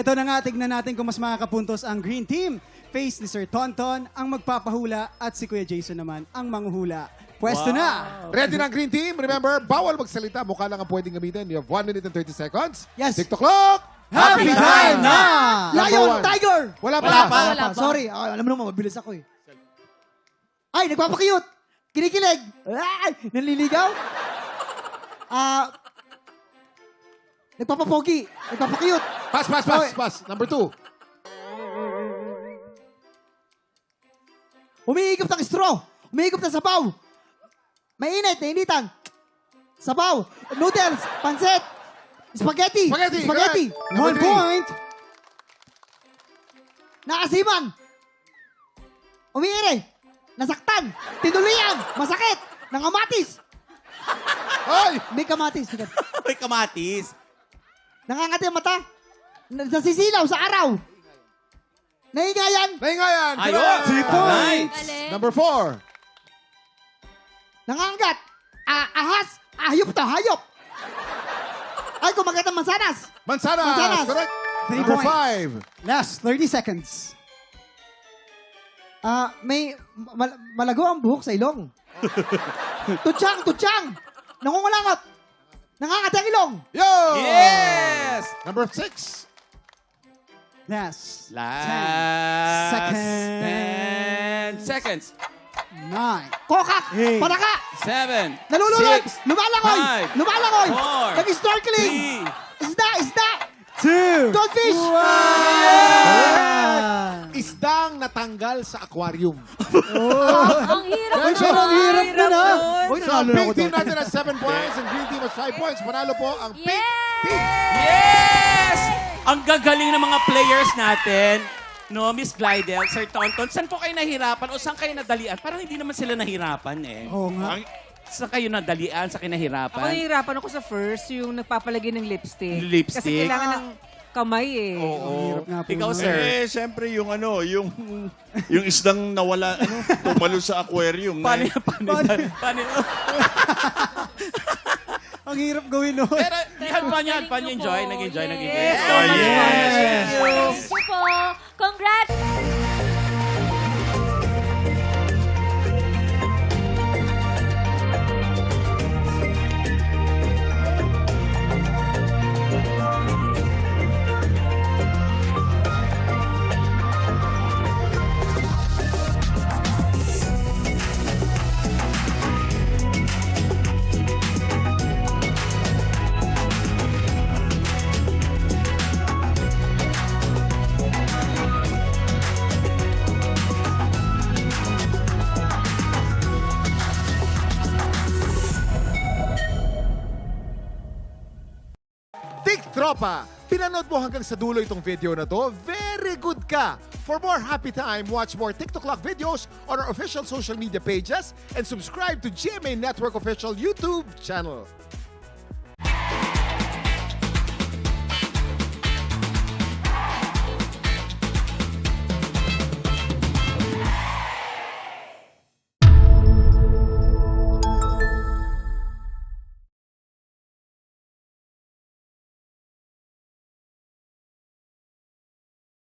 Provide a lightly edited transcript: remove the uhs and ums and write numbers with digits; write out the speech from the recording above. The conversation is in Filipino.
Ito na nga, tignan natin kung mas makakapuntos ang Green Team. Face ni Sir Tonton ang magpapahula at si Kuya Jason naman ang manghuhula. Pwesto na! Ready na ang Green Team? Remember, bawal magsalita. Mukha lang ang pwedeng gamitin. You have 1 minute and 30 seconds. Yes. TikTok clock! Happy time na! Number one. Lion, tiger! Wala pa. Wala pa. Sorry, alam mo naman, mabilis ako eh. Ay, nagpapakiyot! Kinikilig! Ay, nanliligaw? Nagpapapogi! Nagpapakiyot! Pass. Number 2. Umiigop ng straw! Umiigop ng sabaw! Mainit, nainitan! Sabaw! Noodles! Pansit! Spaghetti! Spaghetti! Correct. 1 Number 3. point! Naasiman! Umiiri! Nasaktan! Tinulian! Masakit! Nangamatis! Hoy! May kamatis. May kamatis. Nangangati ang mata. Nasisilaw sa araw. Nahingayan. Nahingayan! Ayun! Correct. 3 points! Galing. Number 4. Nangangat. Ahas. Hayop to, hayop. Ay, kumagat ng mansanas. Mansanas! Correct. 3 Number points. 5. Last 30 seconds. May malago ang buhok sa ilong. Tutsang. Nangungulangot. Nangangat ang ilong. Yo! Yes! Number 6. Last. Last 10 10 seconds. 9. Kokak. Hey. Panaka. 7. Nalulunod. 6. Lumalangoy. Five. Lumalangoy. 4. Nag-snorkeling. 3. Isda. 2. Goldfish. Isdang natanggal sa aquarium. Ang hirap Uy, pero ang hirap nun, ah. Uy, So, nanalo na Pink ako Team doon. natin has 7 points and Green Team has 5 points. Panalo po ang Pink Team. Yes! Ang gagaling ng mga players natin. No, Miss Glidel, Sir Tonton, saan po kayo nahirapan o saan kayo nadalian? Parang hindi naman sila nahirapan eh. Oo nga. Saan kayo nadalian, saan kayo nahirapan? Ako nahihirapan ako sa first, yung nagpapalagay ng lipstick. Lipstick? Kasi kailangan ng kamay eh. Oo. hirap nga po Ikaw, nun. sir. Siyempre yung yung isdang nawala, tumalo sa aquarium. Paano Na, paano Ang hirap gawin nun. Pero, had fun, enjoy, nag-enjoy. Yes. Oh, yes! Thank you po. Congrats! Tik Tropa! Pinanood mo hanggang sa dulo itong video na to? Very good ka! For more happy time, watch more TikTok Clock videos on our official social media pages and subscribe to GMA Network official YouTube channel.